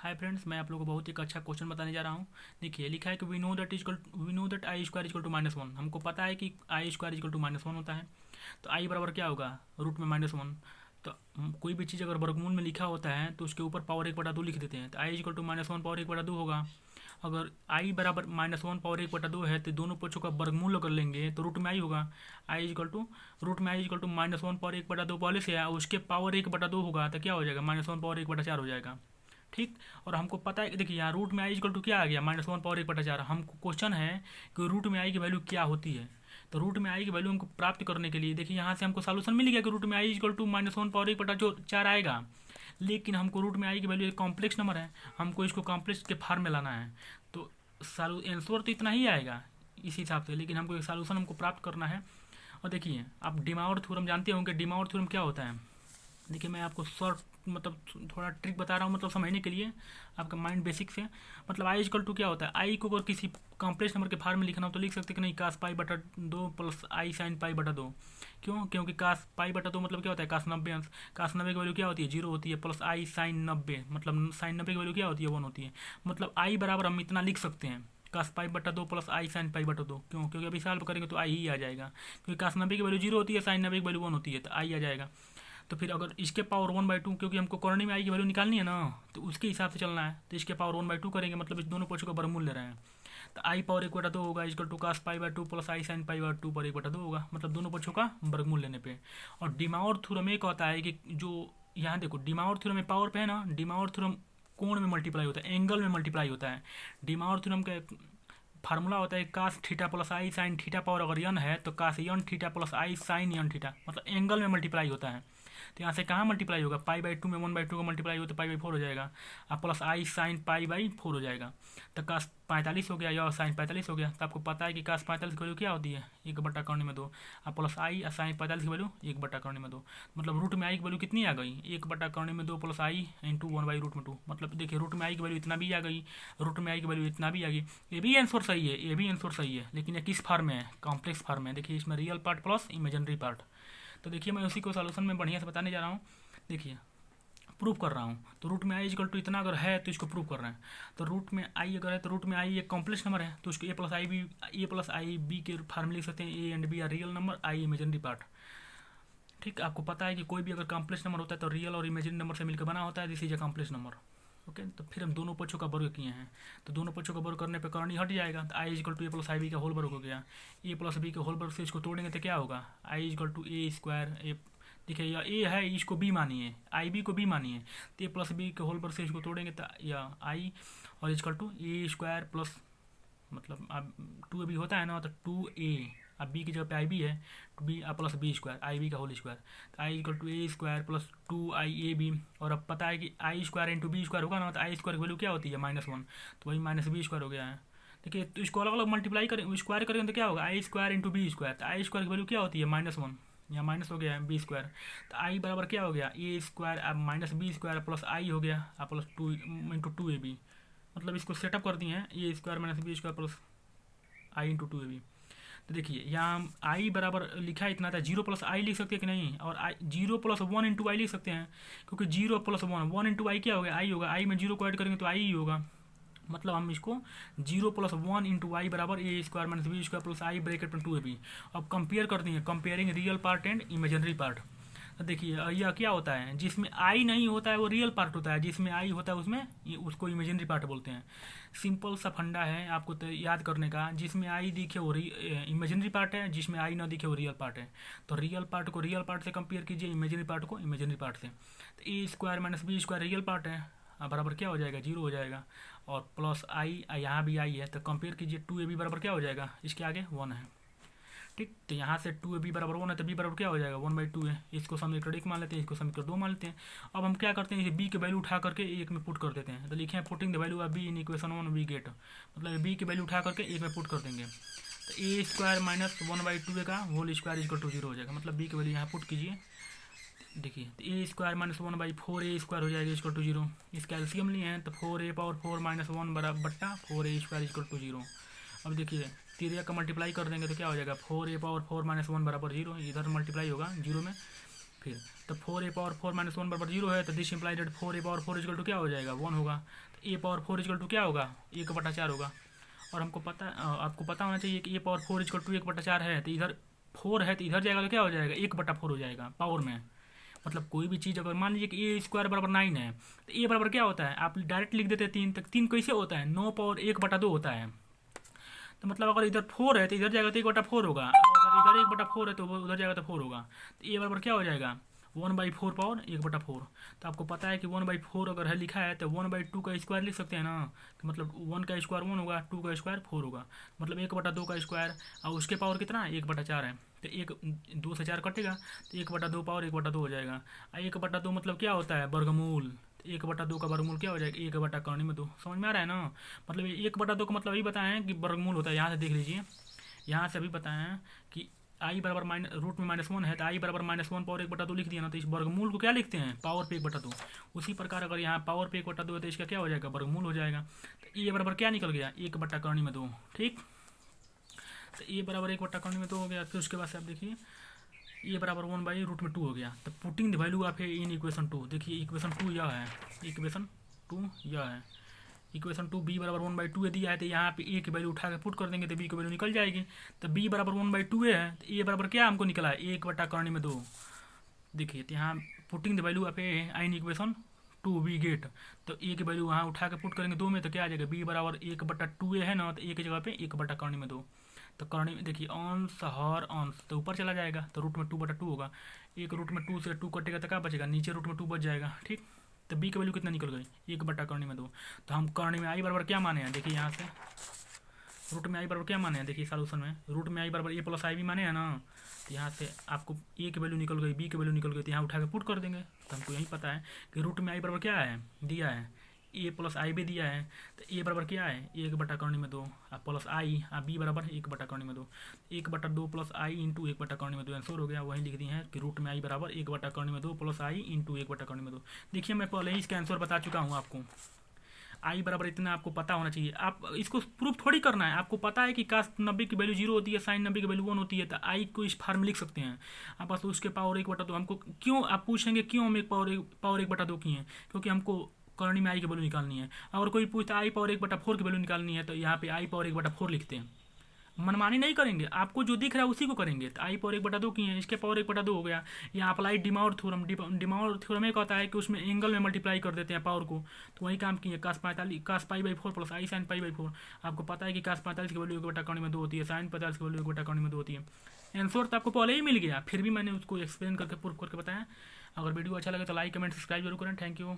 Hi friends, मैं आप लोगों को बहुत ही एक अच्छा क्वेश्चन बताने जा रहा हूँ। देखिए, लिखा है कि we know that i square is equal to -1। हमको पता है कि आई स्क्वायर इजकल टू -1 होता है। तो आई बराबर क्या होगा, रूट में -1। तो कोई भी चीज़ अगर वर्गमूल में लिखा होता है तो उसके ऊपर पावर 1/2 लिख देते हैं। तो आई इजकल टू -1 पावर 1/2 होगा। अगर आई बराबर -1 पावर 1/2 है तो दोनों पक्षों का वर्गमूल अगर लेंगे तो रूट में आई होगा। आई इजकल टू रूट में आई इजकल टू -1 पावर 1/2 पहले से है, उसके पावर 1/2 होगा तो क्या हो जाएगा, -1 पावर 1/4 हो जाएगा। ठीक। और हमको पता है कि देखिए यहाँ रूट में आई इजकल टू क्या आ गया, -1 पावर 1/4। हमको क्वेश्चन है कि रूट में आई की वैल्यू क्या होती है। तो रूट में आई की वैल्यू हमको प्राप्त करने के लिए देखिए यहाँ से हमको सॉल्यूशन मिल गया कि रूट में आई इजकल टू -1 पावर 1/4 आएगा। लेकिन हमको रूट में आई की वैल्यू एक कॉम्प्लेक्स नंबर है, हमको इसको कॉम्प्लेक्स के फॉर्म में लाना है। तो आंसर तो इतना ही आएगा इस हिसाब से, लेकिन हमको एक सॉल्यूशन हमको प्राप्त करना है। और देखिए, आप डिमावर थ्योरम जानते होंगे। डिमावर थ्योरम क्या होता है, देखिए मैं आपको शॉर्ट मतलब थोड़ा ट्रिक बता रहा हूँ, मतलब समझने के लिए आपका माइंड बेसिक से। मतलब आई इजकल टू क्या होता है, आई को अगर किसी कॉम्प्लेक्स नंबर के फॉर्म में लिखना हो तो लिख सकते कि नहीं, कास पाई बटा 2 प्लस आई साइन पाई बटा 2। क्यों? क्योंकि कास पाई बटा 2 मतलब क्या होता है, कास 90 अंश। कास 90 की वैल्यू क्या होती है, 0 होती है। प्लस आई साइन 90 मतलब साइन 90 की वैल्यू क्या होती है, 1 होती है। मतलब आई बराबर हम इतना लिख सकते हैं, कास पाई बटा 2 प्लस आई साइन पाई बटा 2। क्यों? क्योंकि अभी सॉल्व करेंगे तो आई ही आ जाएगा, क्योंकि कास 90 की वैल्यू 0 होती है, साइन 90 की वैल्यू 1 होती है, तो आई आ जाएगा। तो फिर अगर इसके पावर 1/2, क्योंकि हमको कॉर्नर में आई की वैल्यू निकालनी है ना, तो उसके हिसाब से चलना है। तो इसके पावर 1/2 करेंगे, मतलब इस दोनों पक्षों का वर्गमूल ले रहे हैं। तो आई पावर 1/2 होगा is equal to cos pi by 2 plus i sine pi by 2 पर 1/2 होगा, मतलब दोनों पक्षों का वर्गमूल लेने पे। और डिमावर थ्योरम एक होता है कि जो यहाँ देखो, डिमावर थ्योरम में पावर पे है ना, डिमावर थ्योरम कोण में मल्टीप्लाई होता है, एंगल में मल्टीप्लाई होता है। डिमावर थ्योरम का फार्मूला होता है cos theta plus i sine theta, power अगर यन है तो कास यन theta plus i sign N theta, मतलब एंगल में मल्टीप्लाई होता है। तो यहाँ से कहाँ मल्टीप्लाई होगा, पाई/2 में 1/2 का मल्टीप्लाई हो तो पाई/4 हो जाएगा, और प्लस आई साइन पाई/4 हो जाएगा। तो कास 45 हो गया या साइन 45 हो गया। तो आपको पता है कि कास 45 की वैल्यू क्या होती है, 1/2 और प्लस आई और साइन 45 की वैल्यू 1/2। मतलब रूट में आई की वैल्यू कितनी आ गई, 1/2 प्लस आई इंटू 1/√2। मतलब देखिए, रूट में आई की वैल्यू इतना भी आ गई, रूट में आई की वैल्यू इतना भी आ गई। ये भी आंसर सही है, ये भी आंसर सही है, लेकिन ये किस फॉर्म में है, कॉम्प्लेक्स फॉर्म में। देखिए इसमें real part plus imaginary part. तो देखिए मैं उसी को सॉल्यूशन में बढ़िया से बताने जा रहा हूँ। देखिए प्रूफ कर रहा हूँ। तो रूट में आई इजकल टू इतना अगर है तो इसको प्रूफ कर रहे हैं। तो रूट में आई अगर है तो रूट में आई एक कॉम्प्लेक्स नंबर है, तो उसको ए प्लस आई बी के फॉर्म में लिख सकते हैं। A and B are real number, i imaginary part. ठीक, आपको पता है कि कोई भी अगर कॉम्प्लेक्स नंबर होता है तो रियल और इमेजिनरी नंबर से मिलकर बना होता है, this is a complex number. Okay, तो फिर हम दोनों पक्षों का वर्ग किए हैं, तो दोनों पक्षों का वर्ग करने पर करनी हट जाएगा। तो I equal to A plus I B का होल वर्ग हो गया। ए प्लस बी के होल वर्ग से इसको तोड़ेंगे तो क्या होगा, I equal to A square A. देखिए या ए है, इसको बी मानिए, आई बी को बी मानिए, तो ए प्लस बी के होल वर्ग से इसको तोड़ेंगे तो या आई और is equal to A square plus, मतलब अब 2 अभी होता है ना, तो 2a, अब बी की जगह पे आई बी है, तो B plus B square, I B का होल स्क्वायर। तो I equal to A square plus 2ia_b। और अब पता है कि I square into B square होगा ना, तो आई स्क्वायर की वैल्यू क्या होती है, -1, तो वही -b² हो गया है। देखिए, तो इसको अलग अलग मल्टीप्लाई करें, स्क्वायर करेंगे तो क्या होगा, आई स्क्वायर इंटू बी स्क्वायर। तो आई स्क्वायर की वैल्यू क्या होती है, -1, यहाँ माइनस हो गया है बी स्क्वायर। तो आई बराबर क्या हो गया, ए स्क्वायर अब माइनस बी स्क्वायर प्लस आई हो गया, प्लस 2 इंटू 2ab। मतलब इसको सेटअप कर दिए हैं, A square minus B square plus I into 2ab। तो देखिए यहाँ आई बराबर लिखा है इतना था, 0 प्लस आई लिख सकते हैं कि नहीं, और आई 0 प्लस 1 इंटू आई लिख सकते हैं, क्योंकि 0 प्लस 1 इंटू आई क्या हो गया, आई होगा। आई में 0 को ऐड करेंगे तो आई ही होगा। मतलब हम इसको 0 प्लस 1 इंटू आई बराबर A square minus B square plus I bracket में 2ab। अब कंपेयर करते हैं, comparing real part and imaginary part. तो देखिए यह क्या होता है, जिसमें आई नहीं होता है वो रियल पार्ट होता है, जिसमें आई होता है उसमें उसको इमेजिनरी पार्ट बोलते हैं। सिंपल सा फंडा है आपको तो याद करने का, जिसमें आई दिखे वो इमेजिनरी पार्ट है, जिसमें आई ना दिखे वो रियल पार्ट है। तो रियल पार्ट को रियल पार्ट से कंपेयर कीजिए, इमेजिनरी पार्ट को इमेजिनरी पार्ट से। तो A square minus B square real part है, बराबर क्या हो जाएगा, 0 हो जाएगा। और प्लस आई, यहाँ भी आई है, तो कंपेयर कीजिए, 2ab बराबर क्या हो जाएगा, इसके आगे 1 है। ठीक, तो यहाँ से 2ab बराबर 1 है, तो b बराबर क्या हो जाएगा, 1/2 है। इसको समीकरण 1 मान लेते हैं, इसको समीकरण 2 मान लेते हैं। अब हम क्या करते हैं, b की वैल्यू उठा करके एक में पुट कर देते हैं। तो लिखे हैं putting the value of b in equation 1 we get, मतलब b की वैल्यू उठा करके एक में पुट कर देंगे। तो ए स्क्वायर माइनस 1/2 का होल स्क्वायर इक्वल टू 0 हो जाएगा। मतलब b की वैल्यू यहाँ पुट कीजिए। देखिए, तो A square minus 1/4 A square हो जाएगा इक्वल टू 0। इसका एलसीएम लिए हैं तो 4a पावर 4 माइनस 1 बराबर बट्टा 4a स्क्वायर इक्वल टू 0। अब देखिए, तिरिया का मल्टीप्लाई कर देंगे तो क्या हो जाएगा, 4a पावर 4 माइनस 1 बराबर 0, इधर मल्टीप्लाई होगा 0 में। फिर तो 4a पावर 4 माइनस 1 बराबर 0 है, तो this imply that 4a power 4 equal to क्या हो जाएगा, 1 होगा। तो ए पावर 4 इक्वल टू क्या होगा, 1/4 होगा। और हमको पता आपको पता होना चाहिए कि ए पावर 4 इक्वल टू 1/4 है, तो इधर 4 है तो इधर जाएगा तो क्या हो जाएगा, 1/4 हो जाएगा पावर में। मतलब कोई भी चीज़ अगर मान लीजिए कि ए स्क्वायर बराबर 9 है, तो ए बराबर क्या होता है, आप डायरेक्ट लिख देते हैं 3 तक। 3 कैसे होता है, 9 पावर 1/2 होता है। तो मतलब अगर इधर 4 है तो इधर जाएगा तो 1/4 होगा, और अगर इधर 1/4 है तो उधर जाएगा तो 4 होगा। तो ए बराबर क्या हो जाएगा, 1/4 पावर 1/4। तो आपको पता है कि 1/4 अगर है लिखा है तो 1/2 का स्क्वायर लिख सकते हैं ना, कि मतलब 1 का स्क्वायर 1 होगा, 2 का स्क्वायर 4 होगा, मतलब 1/2 का स्क्वायर। और उसके पावर कितना है, 1/4 है। तो 2 से 4 कटेगा तो 1/2 पावर 1/2 हो जाएगा। 1/2 मतलब क्या होता है, वर्गमूल। 1/2 का वर्गमूल क्या हो जाएगा, 1/2। समझ में आ रहा है ना। मतलब 1/2 का मतलब यही बताएं कि वर्गमूल होता है। यहाँ से देख लीजिए, यहाँ से अभी बताएं कि आई बराबर माइनस रूट में -1 है, तो आई बराबर -1 पावर 1/2 लिख दिया ना, तो इस वर्गमूल को क्या लिखते हैं, पावर पे 1/2। उसी प्रकार अगर यहाँ पावर पे 1/2 है तो इसका क्या हो जाएगा, वर्गमूल हो जाएगा। तो ये बराबर क्या निकल गया, 1/2। ठीक, तो ये बराबर 1/2 हो गया। फिर उसके बाद से आप देखिए ये बराबर 1/√2 हो गया। तो putting the value of A in equation 2, देखिए इक्वेशन 2 यह है, इक्वेशन 2 यह है। इक्वेशन 2 बी बराबर 1/2 दिया है, तो यहाँ पे ए की वैल्यू उठा के पुट कर देंगे तो बी की वैल्यू निकल जाएगी। तो बी बराबर 1/2 है, तो ए बराबर क्या हमको निकला है, 1/2। देखिए तो यहाँ putting the value of A in equation 2 we get. तो ए की वैल्यू वहाँ उठा के पुट करेंगे 2 में, तो क्या आ जाएगा, बी बराबर 1/2 है ना, तो ए की जगह पे 1/2। तो करणी में देखिए अंश हर अंश तो ऊपर चला जाएगा, तो रूट में 2/2 होगा। एक रूट में 2 से 2 कटेगा तो क्या बचेगा, नीचे रूट में 2 बच जाएगा। ठीक, तो बी की वैल्यू कितना निकल गई, 1/2। तो हम करणी में आई बराबर क्या माने हैं, देखिए यहाँ से रूट में आई बराबर क्या माने हैं, देखिए सॉल्यूशन में रूट में आई बराबर ए प्लस आई भी माने हैं ना। तो यहाँ से आपको ए की वैल्यू निकल गई, बी की वैल्यू निकल गई, तो यहाँ उठा के पुट कर देंगे। तो हमको यही पता है कि रूट में आई बराबर क्या है, दिया है, ए प्लस आई भी दिया है। तो ए बराबर क्या है, 1/2 और प्लस आई, और बी बराबर 1/2। 1/2 प्लस आई इंटू 1/2 आंसर हो गया। वहीं लिख दिए हैं कि रूट में आई बराबर 1/2 प्लस आई इंटू 1/2। देखिए मैं पहले ही इसका आंसर बता चुका हूँ आपको, आई बराबर इतना आपको पता होना चाहिए। आप इसको प्रूफ थोड़ी करना है, आपको पता है कि कास 90 की वैल्यू 0 होती है, साइन 90 की वैल्यू 1 होती है, तो आई को इस फार्म में लिख सकते हैं आप बस। उसके पावर 1/2 हमको क्यों, आप पूछेंगे क्यों हम एक पावर 1/2 किए हैं, क्योंकि हमको करणी में आई की वैल्यू निकालनी है। अगर कोई पूछता आई पावर 1/4 की वैल्यू निकालनी है, तो यहाँ पे आई पावर 1/4 लिखते हैं। मनमानी नहीं करेंगे, आपको जो दिख रहा है उसी को करेंगे। तो आई पावर 1/2 की है, इसके पावर 1/2 हो गया। या अप्लाई डिमॉड थ्योरम, डिमॉड थ्योरम एक होता है कि उसमें एंगल में मल्टीप्लाई कर देते हैं पावर को, तो वही काम किए। cos π/4 प्लस आई sin π/4। आपको पता है कि cos 45 की वैल्यू 1/2 होती है, sin 50 की वैल्यू 1/2 होती है। आंसर तो आपको पहले ही मिल गया, फिर भी मैंने उसको एक्सप्लेन करके प्रूफ करके बताया। अगर वीडियो अच्छा लगे तो लाइक कमेंट सब्सक्राइब जरूर करें। Thank you.